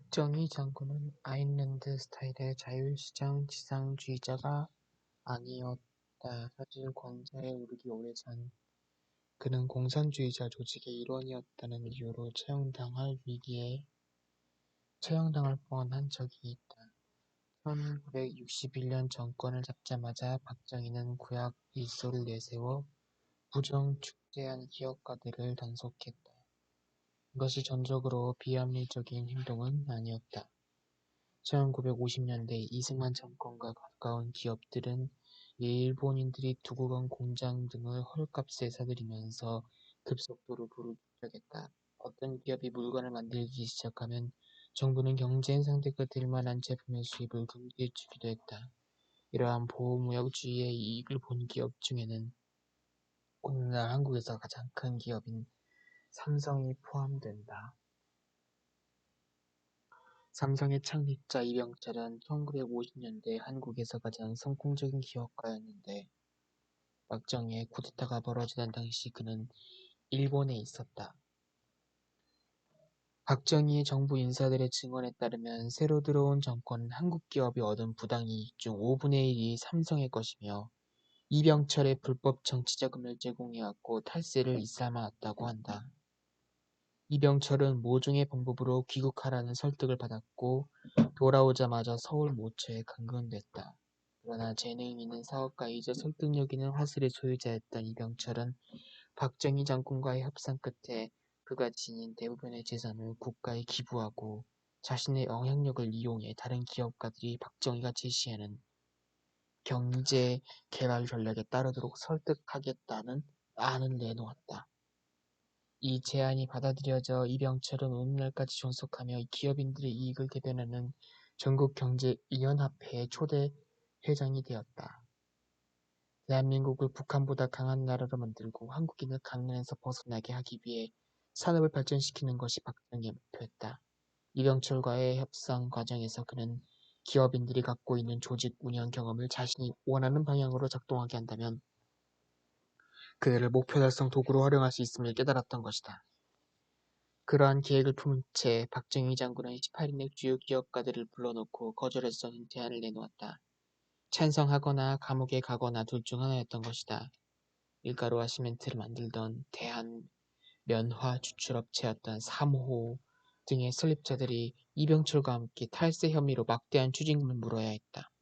박정희 장군은 아일랜드 스타일의 자유시장 지상주의자가 아니었다. 사실 권좌에 오르기 오래전 그는 공산주의자 조직의 일원이었다는 이유로 처형당할 위기에 처형당할 뻔한 적이 있다. 1961년 정권을 잡자마자 박정희는 구약 일소를 내세워 부정축제한 기업가들을 단속했다. 이것이 전적으로 비합리적인 행동은 아니었다. 1950년대 이승만 정권과 가까운 기업들은 일본인들이 두고 간 공장 등을 헐값에 사들이면서 급속도로 부를 축적했다. 어떤 기업이 물건을 만들기 시작하면 정부는 경쟁 상대가 될 만한 제품의 수입을 금지해 주기도 했다. 이러한 보호무역주의의 이익을 본 기업 중에는 오늘날 한국에서 가장 큰 기업인 삼성이 포함된다. 삼성의 창립자 이병철은 1950년대 한국에서 가장 성공적인 기업가였는데 박정희의 쿠데타가 벌어지던 당시 그는 일본에 있었다. 박정희의 정부 인사들의 증언에 따르면 새로 들어온 정권은 한국 기업이 얻은 부당이익 중 5분의 1이 삼성의 것이며 이병철의 불법 정치자금을 제공해왔고 탈세를 일삼아왔다고 한다. 이병철은 모종의 방법으로 귀국하라는 설득을 받았고 돌아오자마자 서울 모처에 감금됐다. 그러나 재능 있는 사업가이자 설득력 있는 화술의 소유자였던 이병철은 박정희 장군과의 협상 끝에 그가 지닌 대부분의 재산을 국가에 기부하고 자신의 영향력을 이용해 다른 기업가들이 박정희가 제시하는 경제 개발 전략에 따르도록 설득하겠다는 안을 내놓았다. 이 제안이 받아들여져 이병철은 오늘날까지 존속하며 기업인들의 이익을 대변하는 전국경제위연합회의 초대 회장이 되었다. 대한민국을 북한보다 강한 나라로 만들고 한국인을 강난에서 벗어나게 하기 위해 산업을 발전시키는 것이 박정희의 목표였다. 이병철과의 협상 과정에서 그는 기업인들이 갖고 있는 조직 운영 경험을 자신이 원하는 방향으로 작동하게 한다면 그들을 목표 달성 도구로 활용할 수 있음을 깨달았던 것이다. 그러한 계획을 품은 채 박정희 장군은 18인의 주요 기업가들을 불러놓고 거절해서는 제안을 내놓았다. 찬성하거나 감옥에 가거나 둘 중 하나였던 것이다. 밀가루와 시멘트를 만들던 대한면화주출업체였던 3호 등의 설립자들이 이병철과 함께 탈세 혐의로 막대한 추징금을 물어야 했다.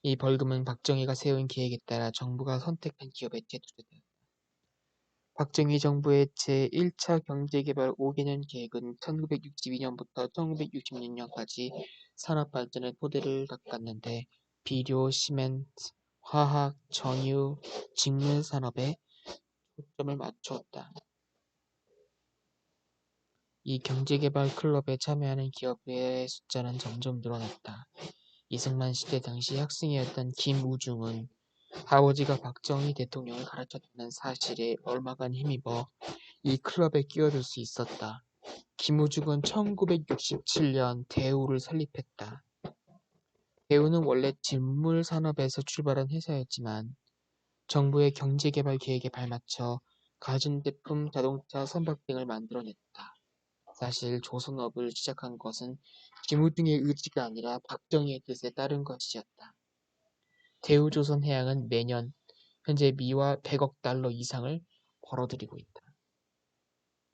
이 벌금은 박정희가 세운 계획에 따라 정부가 선택한 기업에 재투자되었다. 박정희 정부의 제1차 경제개발 5개년 계획은 1962년부터 1966년까지 산업발전의 토대를 닦았는데 비료, 시멘트, 화학, 정유, 직물 산업에 초점을 맞추었다. 이 경제개발 클럽에 참여하는 기업의 숫자는 점점 늘어났다. 이승만 시대 당시 학생이었던 김우중은 아버지가 박정희 대통령을 가르쳤다는 사실에 얼마간 힘입어 이 클럽에 끼어들 수 있었다. 김우중은 1967년 대우를 설립했다. 대우는 원래 직물 산업에서 출발한 회사였지만 정부의 경제개발 계획에 발맞춰 가전제품, 자동차, 선박 등을 만들어냈다. 사실 조선업을 시작한 것은 김우중의 의지가 아니라 박정희의 뜻에 따른 것이었다. 대우조선해양은 매년 현재 미화 100억 달러 이상을 벌어들이고 있다.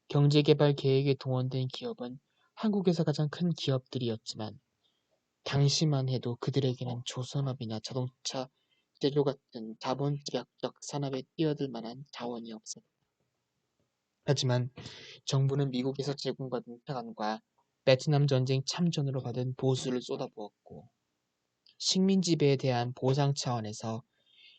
경제개발 계획에 동원된 기업은 한국에서 가장 큰 기업들이었지만 당시만 해도 그들에게는 조선업이나 자동차 제조 같은 자본제약적 산업에 뛰어들 만한 자원이 없었다. 하지만 정부는 미국에서 제공받은 태관과 베트남 전쟁 참전으로 받은 보수를 쏟아부었고 식민지배에 대한 보상 차원에서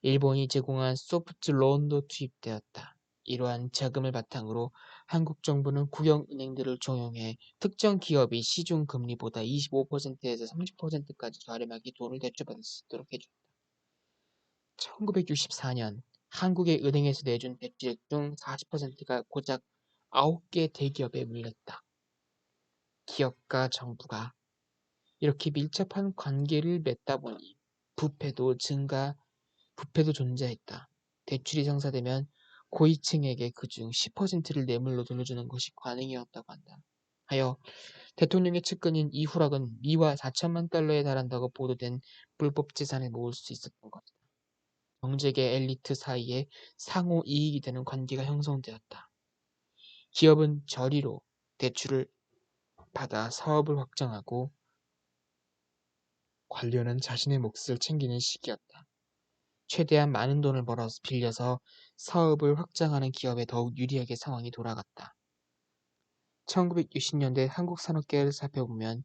일본이 제공한 소프트 론도 투입되었다. 이러한 자금을 바탕으로 한국 정부는 국영은행들을 종용해 특정 기업이 시중 금리보다 25%에서 30%까지 저렴하게 돈을 대출받을 수 있도록 해줬다. 1964년 한국의 은행에서 내준 대출액 중 40%가 고작 9개 대기업에 물렸다. 기업과 정부가 이렇게 밀접한 관계를 맺다 보니 부패도 존재했다. 대출이 성사되면 고위층에게 그중 10%를 뇌물로 돌려주는 것이 관행이었다고 한다. 하여 대통령의 측근인 이후락은 미화 4천만 달러에 달한다고 보도된 불법 재산을 모을 수 있었던 것이다. 경제계 엘리트 사이에 상호 이익이 되는 관계가 형성되었다. 기업은 저리로 대출을 받아 사업을 확장하고 관료는 자신의 몫을 챙기는 시기였다. 최대한 많은 돈을 빌려서 사업을 확장하는 기업에 더욱 유리하게 상황이 돌아갔다. 1960년대 한국 산업계를 살펴보면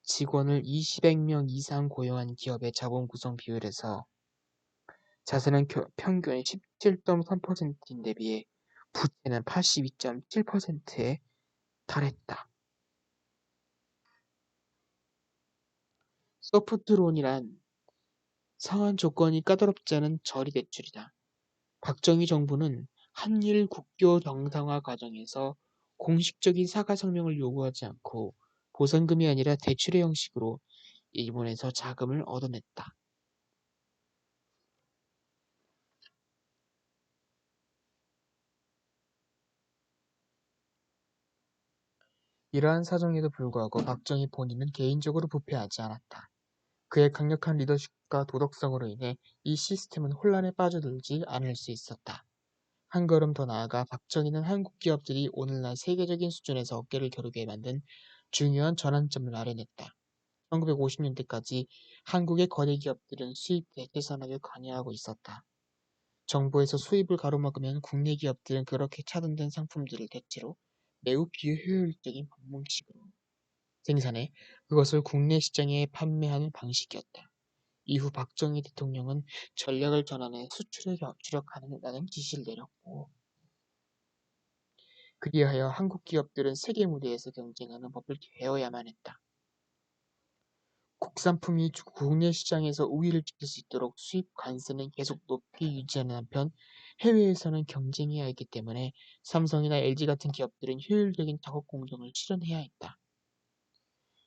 직원을 200명 이상 고용한 기업의 자본 구성 비율에서 자산은 평균 17.3%인 데 비해 부채는 82.7%에 달했다. 소프트론이란 상한 조건이 까다롭지 않은 저리 대출이다. 박정희 정부는 한일 국교 정상화 과정에서 공식적인 사과성명을 요구하지 않고 보상금이 아니라 대출의 형식으로 일본에서 자금을 얻어냈다. 이러한 사정에도 불구하고 박정희 본인은 개인적으로 부패하지 않았다. 그의 강력한 리더십과 도덕성으로 인해 이 시스템은 혼란에 빠져들지 않을 수 있었다. 한 걸음 더 나아가 박정희는 한국 기업들이 오늘날 세계적인 수준에서 어깨를 겨루게 만든 중요한 전환점을 마련했다. 1950년대까지 한국의 거대 기업들은 수입 대체 산업에 관여하고 있었다. 정부에서 수입을 가로막으면 국내 기업들은 그렇게 차등된 상품들을 대체로 매우 비효율적인 방식으로 생산해 그것을 국내 시장에 판매하는 방식이었다. 이후 박정희 대통령은 전략을 전환해 수출에 주력하는 지시를 내렸고, 그리하여 한국 기업들은 세계 무대에서 경쟁하는 법을 배워야만 했다. 국산품이 국내 시장에서 우위를 지킬 수 있도록 수입 관세는 계속 높이 유지하는 한편 해외에서는 경쟁해야 했기 때문에 삼성이나 LG 같은 기업들은 효율적인 작업 공정을 실현해야 했다.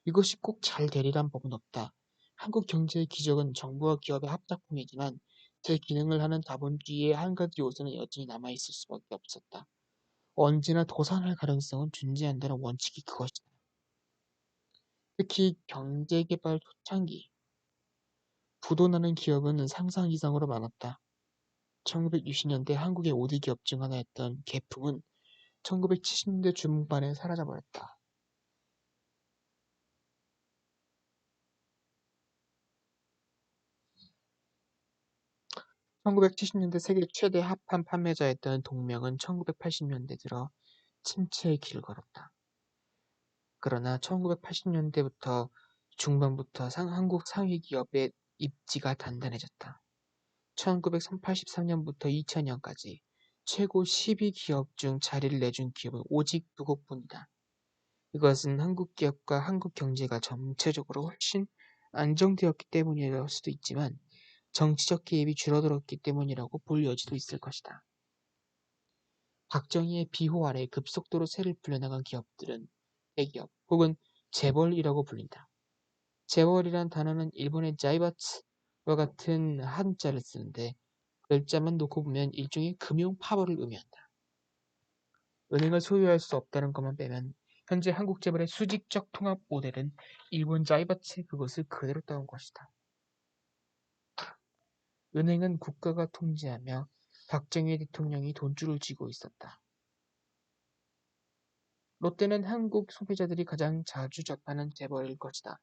이것이 꼭 잘 되리란 법은 없다. 한국 경제의 기적은 정부와 기업의 합작품이지만 제 기능을 하는 자본주의의 한 가지 요소는 여전히 남아있을 수밖에 없었다. 언제나 도산할 가능성은 존재한다는 원칙이 그것이다. 특히 경제개발 초창기 부도나는 기업은 상상 이상으로 많았다. 1960년대 한국의 5대 기업 중 하나였던 개풍은 1970년대 중반에 사라져버렸다. 1970년대 세계 최대 합판 판매자였던 동명은 1980년대 들어 침체의 길을 걸었다. 그러나 1980년대부터 중반부터 한국 상위 기업의 입지가 단단해졌다. 1983년부터 2000년까지 최고 12 기업 중 자리를 내준 기업은 오직 두 곳뿐이다. 이것은 한국 기업과 한국 경제가 전체적으로 훨씬 안정되었기 때문이랄 수도 있지만 정치적 개입이 줄어들었기 때문이라고 볼 여지도 있을 것이다. 박정희의 비호 아래 급속도로 새를 불려나간 기업들은 대기업 혹은 재벌이라고 불린다. 재벌이란 단어는 일본의 자이바츠와 같은 한자를 쓰는데 글자만 놓고 보면 일종의 금융 파벌을 의미한다. 은행을 소유할 수 없다는 것만 빼면 현재 한국 재벌의 수직적 통합 모델은 일본 자이바츠의 그것을 그대로 따온 것이다. 은행은 국가가 통제하며 박정희 대통령이 돈줄을 쥐고 있었다. 롯데는 한국 소비자들이 가장 자주 접하는 재벌일 것이다.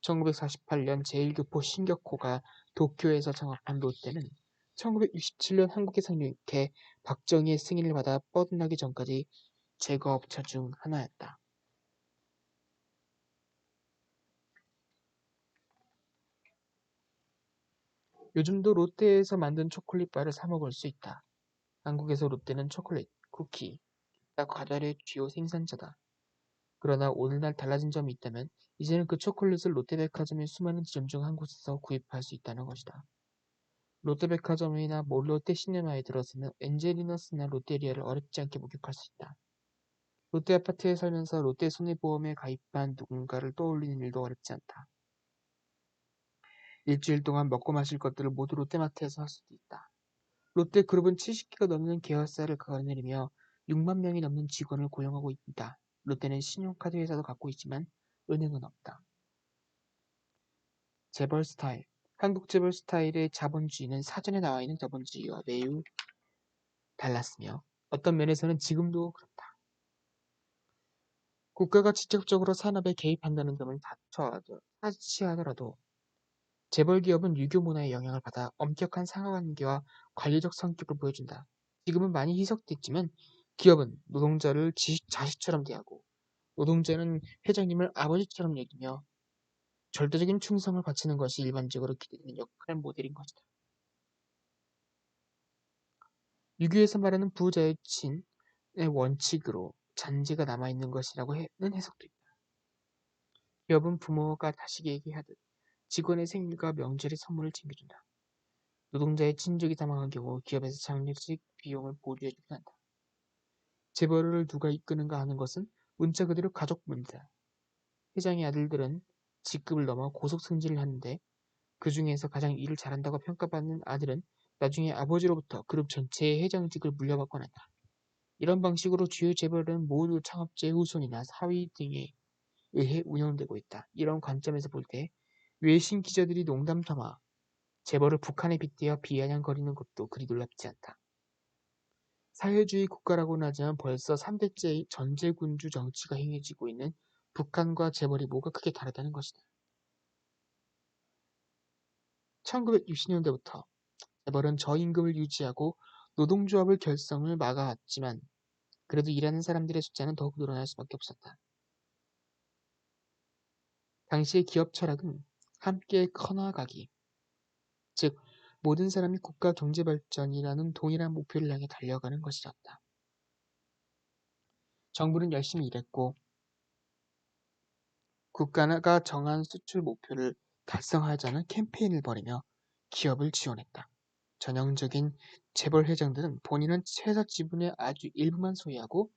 1948년 제1교포 신격호가 도쿄에서 창업한 롯데는 1967년 한국에 상륙해 박정희의 승인을 받아 뻗어나기 전까지 제거업체 중 하나였다. 요즘도 롯데에서 만든 초콜릿바를 사 먹을 수 있다. 한국에서 롯데는 초콜릿, 쿠키, 과자의 주요 생산자다. 그러나 오늘날 달라진 점이 있다면 이제는 그 초콜릿을 롯데백화점의 수많은 지점 중 한 곳에서 구입할 수 있다는 것이다. 롯데백화점이나 롯데시네마에 들어서면 엔젤리너스나 롯데리아를 어렵지 않게 목격할 수 있다. 롯데아파트에 살면서 롯데손해보험에 가입한 누군가를 떠올리는 일도 어렵지 않다. 일주일 동안 먹고 마실 것들을 모두 롯데마트에서 살 수도 있다. 롯데그룹은 70개가 넘는 계열사를 거느리며 6만 명이 넘는 직원을 고용하고 있다. 롯데는 신용카드 회사도 갖고 있지만 은행은 없다. 재벌 스타일. 한국 재벌 스타일의 자본주의는 사전에 나와 있는 자본주의와 매우 달랐으며 어떤 면에서는 지금도 그렇다. 국가가 직접적으로 산업에 개입한다는 점을 사치하더라도 재벌 기업은 유교 문화의 영향을 받아 엄격한 상하관계와 관리적 성격을 보여준다. 지금은 많이 희석됐지만 기업은 노동자를 자식처럼 대하고 노동자는 회장님을 아버지처럼 여기며 절대적인 충성을 바치는 것이 일반적으로 기대되는 역할 모델인 것이다. 유교에서 말하는 부자의 친의 원칙으로 잔재가 남아있는 것이라고는 해석도 있다. 기업은 부모가 자식에게 하듯 직원의 생일과 명절에 선물을 챙겨준다. 노동자의 친족이 사망한 경우 기업에서 장례식 비용을 보조해주긴 한다. 재벌을 누가 이끄는가 하는 것은 문자 그대로 가족 문제다. 회장의 아들들은 직급을 넘어 고속 승진을 하는데 그 중에서 가장 일을 잘한다고 평가받는 아들은 나중에 아버지로부터 그룹 전체의 회장직을 물려받곤 한다. 이런 방식으로 주요 재벌은 모두 창업자의 후손이나 사위 등에 의해 운영되고 있다. 이런 관점에서 볼 때 외신 기자들이 농담 삼아 재벌을 북한에 빗대어 비아냥거리는 것도 그리 놀랍지 않다. 사회주의 국가라고는 하지만 벌써 3대째 전제군주 정치가 행해지고 있는 북한과 재벌이 뭐가 크게 다르다는 것이다. 1960년대부터 재벌은 저임금을 유지하고 노동조합을 결성을 막아왔지만 그래도 일하는 사람들의 숫자는 더욱 늘어날 수밖에 없었다. 당시의 기업 철학은 함께 커나가기, 즉 모든 사람이 국가 경제 발전이라는 동일한 목표를 향해 달려가는 것이었다. 정부는 열심히 일했고 국가가 정한 수출 목표를 달성하자는 캠페인을 벌이며 기업을 지원했다. 전형적인 재벌 회장들은 본인은 회사 지분의 아주 일부만 소유하고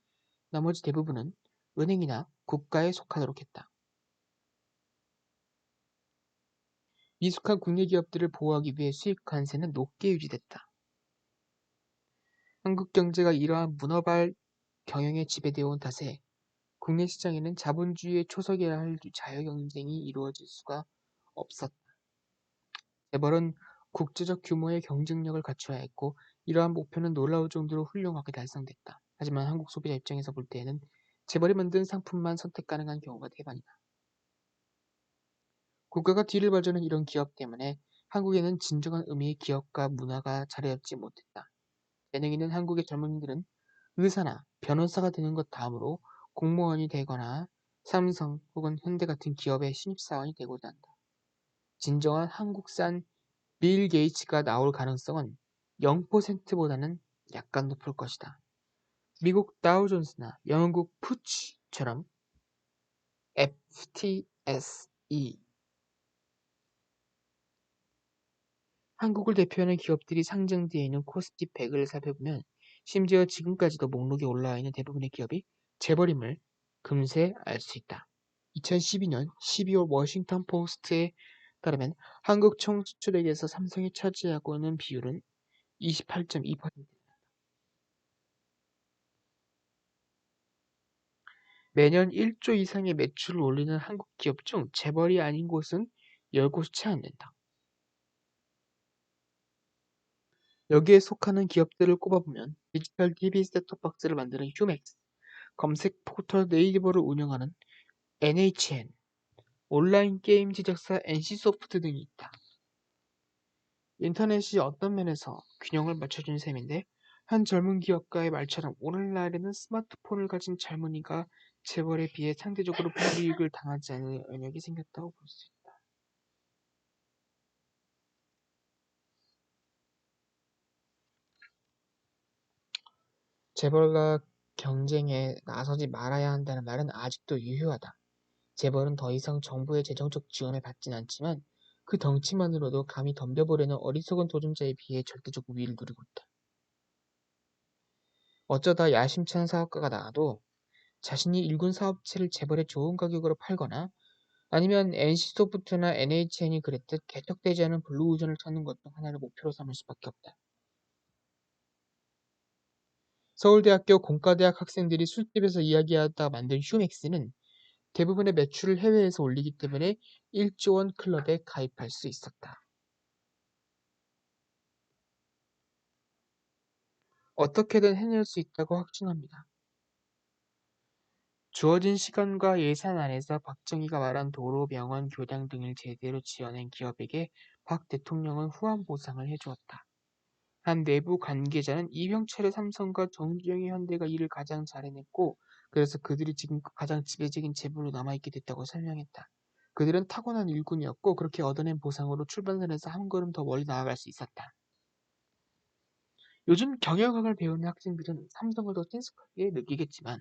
나머지 대부분은 은행이나 국가에 속하도록 했다. 미숙한 국내 기업들을 보호하기 위해 수입 관세는 높게 유지됐다. 한국 경제가 이러한 문어발 경영에 지배되어 온 탓에 국내 시장에는 자본주의의 초석이라 할 자유 경쟁이 이루어질 수가 없었다. 재벌은 국제적 규모의 경쟁력을 갖춰야 했고 이러한 목표는 놀라울 정도로 훌륭하게 달성됐다. 하지만 한국 소비자 입장에서 볼 때에는 재벌이 만든 상품만 선택 가능한 경우가 대반이다. 국가가 뒤를 봐주는 이런 기업 때문에 한국에는 진정한 의미의 기업과 문화가 자리잡지 못했다. 재능 있는 한국의 젊은이들은 의사나 변호사가 되는 것 다음으로 공무원이 되거나 삼성 혹은 현대 같은 기업의 신입사원이 되고자 한다. 진정한 한국산 빌 게이츠가 나올 가능성은 0%보다는 약간 높을 것이다. 미국 다우존스나 영국 푸치처럼 FTSE 한국을 대표하는 기업들이 상장되어 있는 코스피 100을 살펴보면 심지어 지금까지도 목록에 올라와 있는 대부분의 기업이 재벌임을 금세 알 수 있다. 2012년 12월 워싱턴 포스트에 따르면 한국 총 수출액에서 삼성이 차지하고 있는 비율은 28.2%. 매년 1조 이상의 매출을 올리는 한국 기업 중 재벌이 아닌 곳은 10곳이 채 안 된다. 여기에 속하는 기업들을 꼽아보면 디지털 TV 셋톱박스를 만드는 휴맥스, 검색 포털 네이버를 운영하는 NHN, 온라인 게임 제작사 NC소프트 등이 있다. 인터넷이 어떤 면에서 균형을 맞춰준 셈인데 한 젊은 기업가의 말처럼 오늘날에는 스마트폰을 가진 젊은이가 재벌에 비해 상대적으로 불이익을 당하지 않을 영역이 생겼다고 볼 수 있다. 재벌과 경쟁에 나서지 말아야 한다는 말은 아직도 유효하다. 재벌은 더 이상 정부의 재정적 지원을 받진 않지만 그 덩치만으로도 감히 덤벼보려는 어리석은 도전자에 비해 절대적 우위를 누리고 있다. 어쩌다 야심찬 사업가가 나와도 자신이 일군 사업체를 재벌에 좋은 가격으로 팔거나 아니면 NC소프트나 NHN이 그랬듯 개척되지 않은 블루오션을 찾는 것도 하나의 목표로 삼을 수밖에 없다. 서울대학교 공과대학 학생들이 술집에서 이야기하다 만든 휴맥스는 대부분의 매출을 해외에서 올리기 때문에 1조 원 클럽에 가입할 수 있었다. 어떻게든 해낼 수 있다고 확신합니다. 주어진 시간과 예산 안에서 박정희가 말한 도로, 병원, 교량 등을 제대로 지어낸 기업에게 박 대통령은 후한 보상을 해주었다. 한 내부 관계자는 이병철의 삼성과 정주영의 현대가 일을 가장 잘 해냈고 그래서 그들이 지금 가장 지배적인 재벌로 남아있게 됐다고 설명했다. 그들은 타고난 일꾼이었고 그렇게 얻어낸 보상으로 출발선에서 한 걸음 더 멀리 나아갈 수 있었다. 요즘 경영학을 배우는 학생들은 삼성을 더 친숙하게 느끼겠지만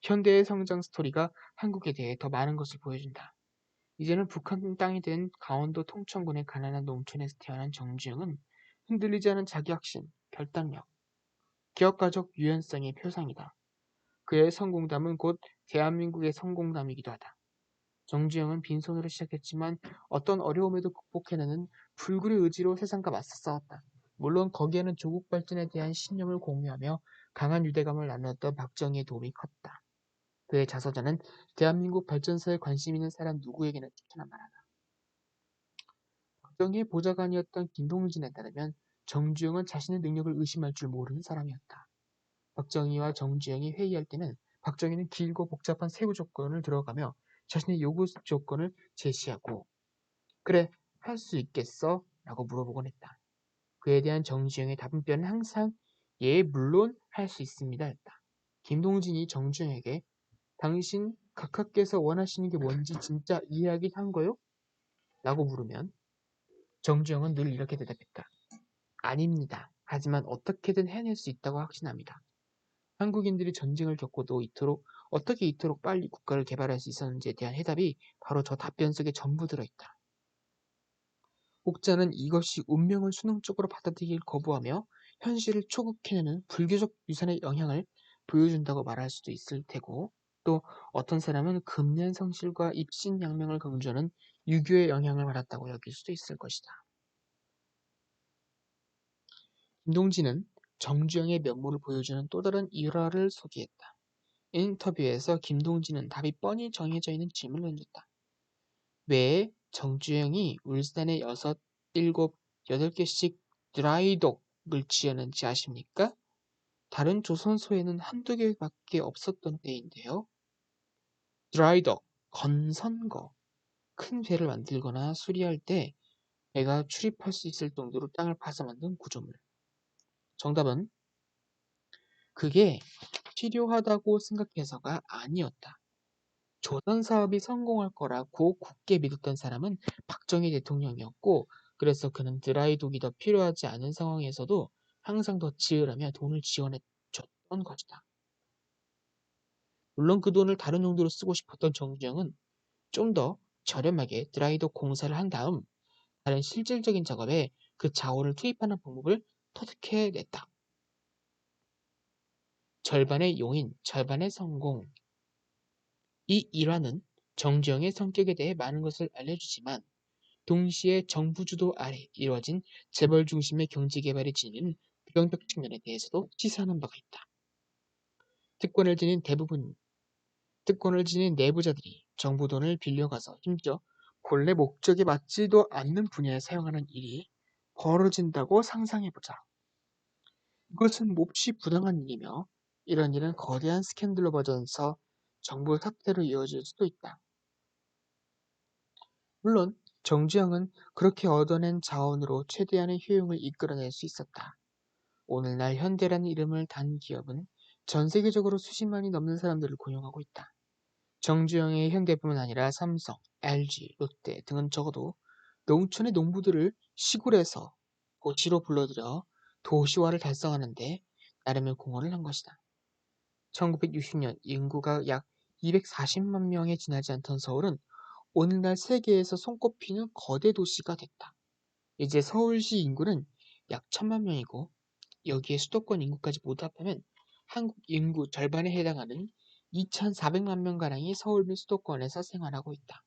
현대의 성장 스토리가 한국에 대해 더 많은 것을 보여준다. 이제는 북한 땅이 된 강원도 통천군의 가난한 농촌에서 태어난 정주영은 흔들리지 않은 자기 확신, 결단력, 기업가적 유연성의 표상이다. 그의 성공담은 곧 대한민국의 성공담이기도 하다. 정주영은 빈손으로 시작했지만 어떤 어려움에도 극복해내는 불굴의 의지로 세상과 맞서 싸웠다. 물론 거기에는 조국 발전에 대한 신념을 공유하며 강한 유대감을 나눴던 박정희의 도움이 컸다. 그의 자서전은 대한민국 발전사에 관심 있는 사람 누구에게나 추천할 만하다. 박정희의 보좌관이었던 김동진에 따르면 정주영은 자신의 능력을 의심할 줄 모르는 사람이었다. 박정희와 정주영이 회의할 때는 박정희는 길고 복잡한 세부 조건을 들어가며 자신의 요구 조건을 제시하고 그래, 할 수 있겠어? 라고 물어보곤 했다. 그에 대한 정주영의 답변은 항상 예, 물론 할 수 있습니다 였다. 김동진이 정주영에게 당신 각하께서 원하시는 게 뭔지 진짜 이해하긴 한 거요? 라고 물으면 정주영은 늘 이렇게 대답했다. 아닙니다. 하지만 어떻게든 해낼 수 있다고 확신합니다. 한국인들이 전쟁을 겪고도 어떻게 이토록 빨리 국가를 개발할 수 있었는지에 대한 해답이 바로 저 답변 속에 전부 들어있다. 혹자는 이것이 운명을 수능적으로 받아들이길 거부하며 현실을 초극해내는 불교적 유산의 영향을 보여준다고 말할 수도 있을 테고 또 어떤 사람은 근면성실과 입신양명을 강조하는 유교의 영향을 받았다고 여길 수도 있을 것이다. 김동진은 정주영의 면모를 보여주는 또 다른 일화를 소개했다. 인터뷰에서 김동진은 답이 뻔히 정해져 있는 질문을 던졌다. 왜 정주영이 울산에 6, 7, 8개씩 드라이독을 지었는지 아십니까? 다른 조선소에는 한두 개밖에 없었던 때인데요. 드라이독, 건선거, 큰 배를 만들거나 수리할 때 배가 출입할 수 있을 정도로 땅을 파서 만든 구조물. 정답은 그게 필요하다고 생각해서가 아니었다. 조선 사업이 성공할 거라고 굳게 믿었던 사람은 박정희 대통령이었고 그래서 그는 드라이독이 더 필요하지 않은 상황에서도 항상 더 지으라며 돈을 지원해 줬던 것이다. 물론 그 돈을 다른 용도로 쓰고 싶었던 정주영은 좀 더 저렴하게 드라이독 공사를 한 다음 다른 실질적인 작업에 그 자원을 투입하는 방법을 터득해냈다. 절반의 용인, 절반의 성공. 이 일화는 정주영의 성격에 대해 많은 것을 알려주지만 동시에 정부 주도 아래 이루어진 재벌 중심의 경제 개발이 지니는 부정적 측면에 대해서도 시사하는 바가 있다. 특권을 지닌 특권을 지닌 내부자들이 정부 돈을 빌려가서 심지어 본래 목적에 맞지도 않는 분야에 사용하는 일이 벌어진다고 상상해보자. 이것은 몹시 부당한 일이며 이런 일은 거대한 스캔들로 버져서 정부 사태로 이어질 수도 있다. 물론 정주영은 그렇게 얻어낸 자원으로 최대한의 효용을 이끌어낼 수 있었다. 오늘날 현대라는 이름을 단 기업은 전 세계적으로 수십만이 넘는 사람들을 고용하고 있다. 정주영의 현대뿐만 아니라 삼성, LG, 롯데 등은 적어도 농촌의 농부들을 시골에서 도시로 불러들여 도시화를 달성하는 데 나름의 공헌을 한 것이다. 1960년 인구가 약 240만 명에 지나지 않던 서울은 오늘날 세계에서 손꼽히는 거대 도시가 됐다. 이제 서울시 인구는 약 1000만 명이고 여기에 수도권 인구까지 모두 합하면 한국 인구 절반에 해당하는 2400만 명가량이 서울 및 수도권에서 생활하고 있다.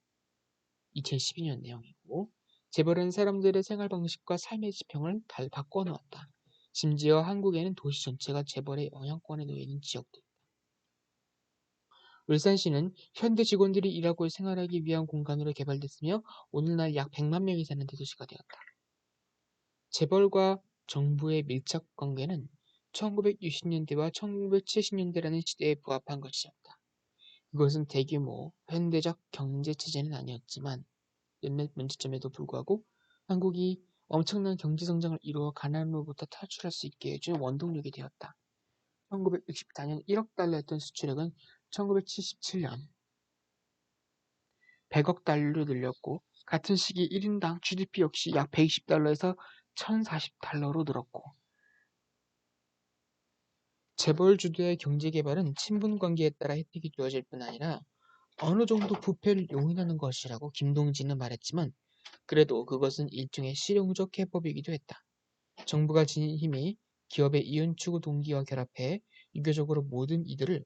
2012년 내용이고 재벌은 사람들의 생활 방식과 삶의 지평을 바꿔 놓았다. 심지어 한국에는 도시 전체가 재벌의 영향권에 놓여 있는 지역도 있다. 울산시는 현대 직원들이 일하고 생활하기 위한 공간으로 개발됐으며 오늘날 약 100만 명이 사는 대도시가 되었다. 재벌과 정부의 밀착 관계는 1960년대와 1970년대라는 시대에 부합한 것이었다. 그것은 대규모 현대적 경제 체제는 아니었지만 몇몇 문제점에도 불구하고 한국이 엄청난 경제 성장을 이루어 가난으로부터 탈출할 수 있게 해준 원동력이 되었다. 1964년 1억 달러였던 수출액은 1977년 100억 달러로 늘렸고 같은 시기 1인당 GDP 역시 약 120달러에서 1040달러로 늘었고 재벌 주도의 경제 개발은 친분 관계에 따라 혜택이 주어질 뿐 아니라 어느 정도 부패를 용인하는 것이라고 김동진은 말했지만 그래도 그것은 일종의 실용적 해법이기도 했다. 정부가 지닌 힘이 기업의 이윤 추구 동기와 결합해 유교적으로 모든 이들을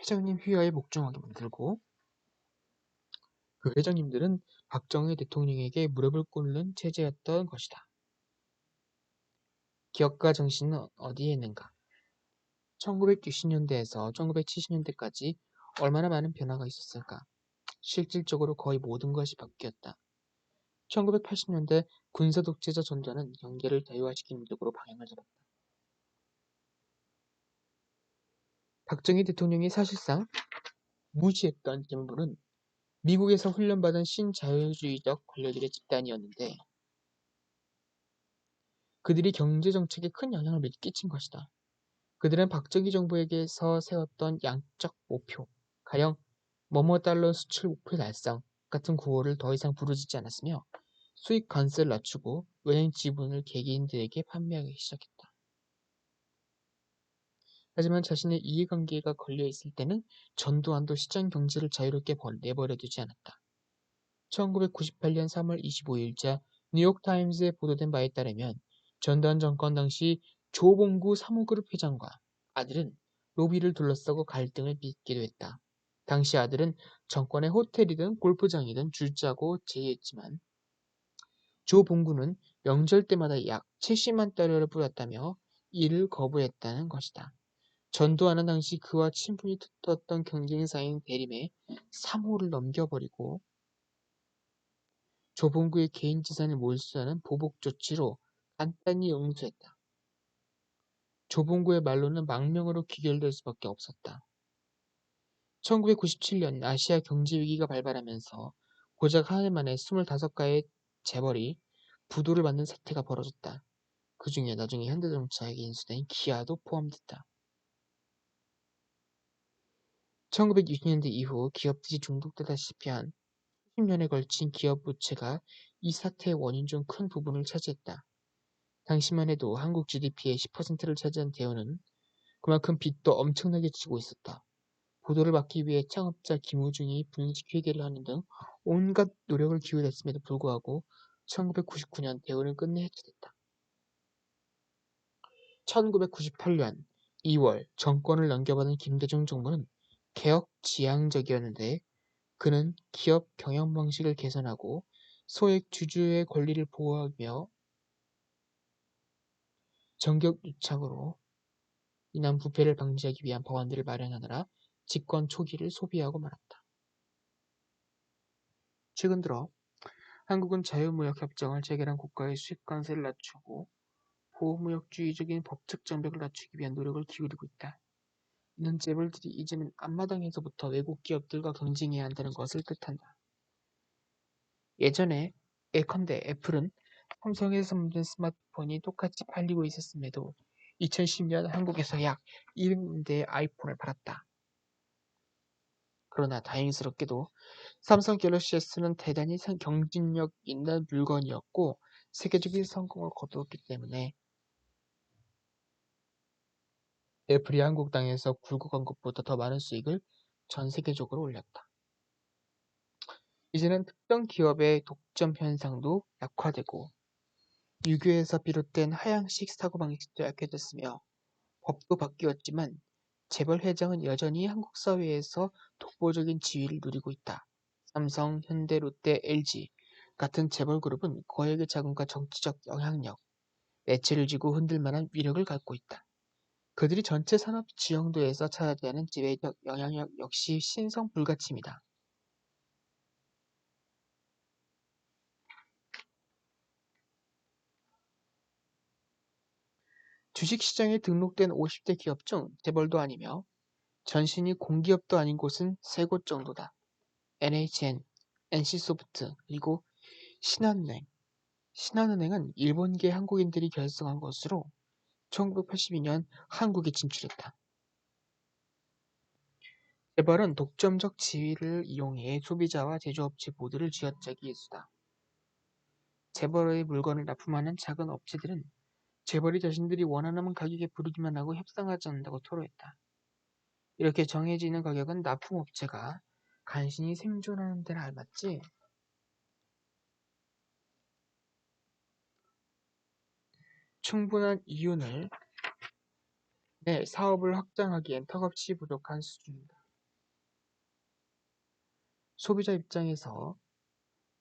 회장님 휘하에 복종하게 만들고 그 회장님들은 박정희 대통령에게 무릎을 꿇는 체제였던 것이다. 기업가 정신은 어디에 있는가? 1960년대에서 1970년대까지 얼마나 많은 변화가 있었을까? 실질적으로 거의 모든 것이 바뀌었다. 1980년대 군사 독재자 전두환은 경제를 자유화시키는 쪽으로 방향을 잡았다. 박정희 대통령이 사실상 무시했던 정부는 미국에서 훈련받은 신자유주의적 관료들의 집단이었는데 그들이 경제정책에 큰 영향을 끼친 것이다. 그들은 박정희 정부에게서 세웠던 양적 목표, 가령 뭐뭐 달러 수출 목표 달성 같은 구호를 더 이상 부르짖지 않았으며 수입 관세를 낮추고 은행 지분을 개개인들에게 판매하기 시작했다. 하지만 자신의 이해관계가 걸려 있을 때는 전두환도 시장 경제를 자유롭게 내버려 두지 않았다. 1998년 3월 25일자 뉴욕타임스에 보도된 바에 따르면 전두환 정권 당시 조봉구 사무그룹 회장과 아들은 로비를 둘러싸고 갈등을 빚기도 했다. 당시 아들은 정권의 호텔이든 골프장이든 줄자고 제의했지만 조봉구는 명절 때마다 약 70만 달러를 뿌렸다며 이를 거부했다는 것이다. 전두환은 당시 그와 친분이 두터웠던 경쟁사인 대림에 3호를 넘겨버리고 조봉구의 개인 재산을 몰수하는 보복 조치로 간단히 응수했다. 조봉구의 말로는 망명으로 귀결될 수밖에 없었다. 1997년 아시아 경제 위기가 발발하면서 고작 한 해 만에 25가의 재벌이 부도를 맞는 사태가 벌어졌다. 그 중에 나중에 현대자동차에게 인수된 기아도 포함됐다. 1960년대 이후 기업들이 중독되다시피 한 수십 년에 걸친 기업 부채가 이 사태의 원인 중 큰 부분을 차지했다. 당시만 해도 한국 GDP의 10%를 차지한 대우는 그만큼 빚도 엄청나게 지고 있었다. 보도를 막기 위해 창업자 김우중이 분식 회계를 하는 등 온갖 노력을 기울였음에도 불구하고 1999년 대우는 끝내 해체됐다. 1998년 2월 정권을 넘겨받은 김대중 정부는 개혁 지향적이었는데 그는 기업 경영 방식을 개선하고 소액 주주의 권리를 보호하며 정격 유착으로 인한 부패를 방지하기 위한 법안들을 마련하느라 집권 초기를 소비하고 말았다. 최근 들어 한국은 자유무역협정을 체결한 국가의 수입관세를 낮추고 보호무역주의적인 법적 장벽을 낮추기 위한 노력을 기울이고 있다. 이는 재벌들이 이제는 앞마당에서부터 외국 기업들과 경쟁해야 한다는 것을 뜻한다. 예전에 예컨대 애플은 삼성에서 만든 스마트폰이 똑같이 팔리고 있었음에도 2010년 한국에서 약 200대 아이폰을 팔았다. 그러나 다행스럽게도 삼성 갤럭시 S는 대단히 경쟁력 있는 물건이었고 세계적인 성공을 거두었기 때문에 애플이 한국 땅에서 굴곡한 것보다 더 많은 수익을 전 세계적으로 올렸다. 이제는 특정 기업의 독점 현상도 약화되고 유교에서 비롯된 하향식 사고방식도 약해졌으며 법도 바뀌었지만 재벌 회장은 여전히 한국 사회에서 독보적인 지위를 누리고 있다. 삼성, 현대, 롯데, LG 같은 재벌 그룹은 거액의 자금과 정치적 영향력, 매체를 쥐고 흔들 만한 위력을 갖고 있다. 그들이 전체 산업 지형도에서 차지하는 지배적 영향력 역시 신성 불가침이다. 주식시장에 등록된 50대 기업 중 재벌도 아니며 전신이 공기업도 아닌 곳은 세 곳 정도다. NHN, NC소프트, 그리고 신한은행. 신한은행은 일본계 한국인들이 결성한 것으로 1982년 한국에 진출했다. 재벌은 독점적 지위를 이용해 소비자와 제조업체 모두를 쥐어짜기 일수다. 재벌의 물건을 납품하는 작은 업체들은 재벌이 자신들이 원하는 가격에 부르기만 하고 협상하지 않는다고 토로했다. 이렇게 정해지는 가격은 납품업체가 간신히 생존하는 데는 알맞지. 충분한 이윤을 내 사업을 확장하기엔 턱없이 부족한 수준이다. 소비자 입장에서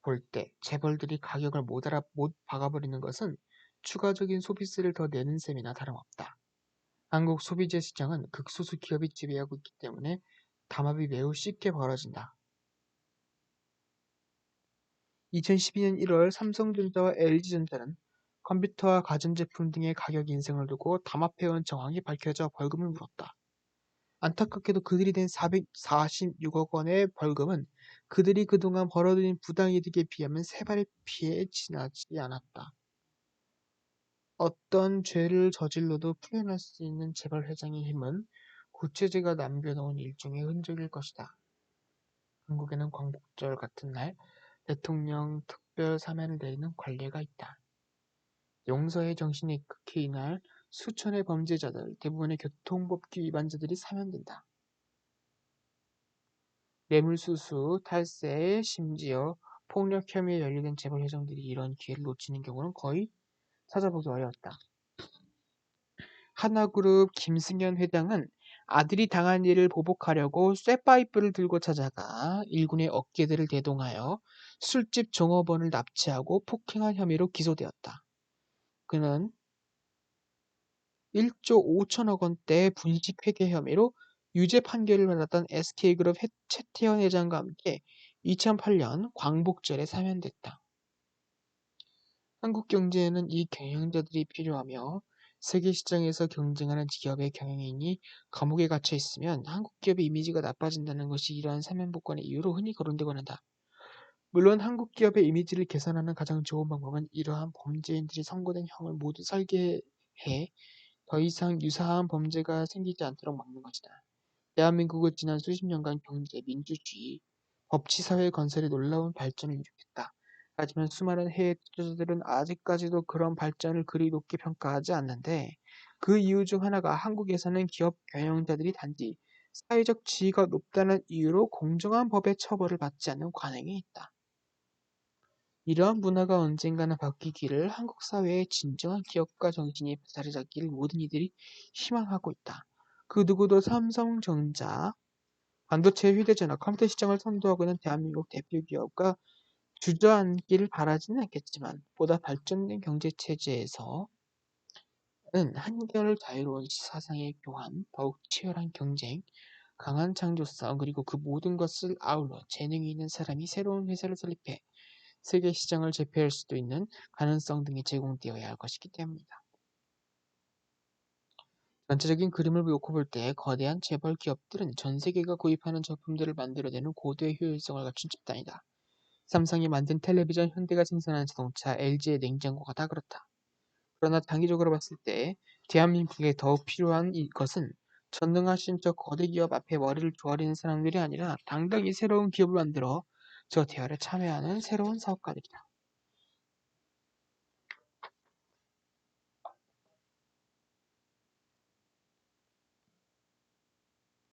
볼 때 재벌들이 가격을 못 박아버리는 것은 추가적인 소비세를 더 내는 셈이나 다름없다. 한국 소비재 시장은 극소수 기업이 지배하고 있기 때문에 담합이 매우 쉽게 벌어진다. 2012년 1월 삼성전자와 LG전자는 컴퓨터와 가전제품 등의 가격 인상을 두고 담합해온 정황이 밝혀져 벌금을 물었다. 안타깝게도 그들이 낸 446억 원의 벌금은 그들이 그동안 벌어들인 부당이득에 비하면 세 발의 피해 지나지 않았다. 어떤 죄를 저질러도 풀려날 수 있는 재벌 회장의 힘은 구체제가 남겨놓은 일종의 흔적일 것이다. 한국에는 광복절 같은 날 대통령 특별 사면을 내리는 관례가 있다. 용서의 정신이 극히 이날 수천의 범죄자들, 대부분의 교통법규 위반자들이 사면된다. 뇌물수수, 탈세, 심지어 폭력 혐의에 연루된 재벌 회장들이 이런 기회를 놓치는 경우는 거의 찾아보기 어려웠다. 하나그룹 김승현 회장은 아들이 당한 일을 보복하려고 쇠파이프를 들고 찾아가 일군의 어깨들을 대동하여 술집 종업원을 납치하고 폭행한 혐의로 기소되었다. 그는 1조 5천억 원대 분식회계 혐의로 유죄 판결을 받았던 SK그룹 최태원 회장과 함께 2008년 광복절에 사면됐다. 한국 경제에는 이 경영자들이 필요하며 세계 시장에서 경쟁하는 기업의 경영인이 감옥에 갇혀 있으면 한국 기업의 이미지가 나빠진다는 것이 이러한 사면복권의 이유로 흔히 거론되곤 한다. 물론 한국 기업의 이미지를 개선하는 가장 좋은 방법은 이러한 범죄인들이 선고된 형을 모두 살게 해 더 이상 유사한 범죄가 생기지 않도록 막는 것이다. 대한민국은 지난 수십 년간 경제, 민주주의, 법치사회 건설에 놀라운 발전을 일으켰다. 하지만 수많은 해외 투자자들은 아직까지도 그런 발전을 그리 높게 평가하지 않는데 그 이유 중 하나가 한국에서는 기업 경영자들이 단지 사회적 지위가 높다는 이유로 공정한 법의 처벌을 받지 않는 관행이 있다. 이러한 문화가 언젠가는 바뀌기를 한국 사회의 진정한 기업가 정신이 자리 잡기를 모든 이들이 희망하고 있다. 그 누구도 삼성전자, 반도체, 휴대전화, 컴퓨터 시장을 선도하고 있는 대한민국 대표 기업가 주저앉기를 바라지는 않겠지만 보다 발전된 경제체제에서는 한결 자유로운 사상의 교환, 더욱 치열한 경쟁, 강한 창조성 그리고 그 모든 것을 아울러 재능이 있는 사람이 새로운 회사를 설립해 세계 시장을 제패할 수도 있는 가능성 등이 제공되어야 할 것이기 때문이다. 전체적인 그림을 놓고 볼 때 거대한 재벌 기업들은 전 세계가 구입하는 제품들을 만들어내는 고도의 효율성을 갖춘 집단이다. 삼성이 만든 텔레비전, 현대가 생산하는 자동차, LG의 냉장고가 다 그렇다. 그러나 장기적으로 봤을 때 대한민국에 더욱 필요한 것은 전능하신 저 거대 기업 앞에 머리를 조아리는 사람들이 아니라 당당히 새로운 기업을 만들어 저 대화에 참여하는 새로운 사업가들이다.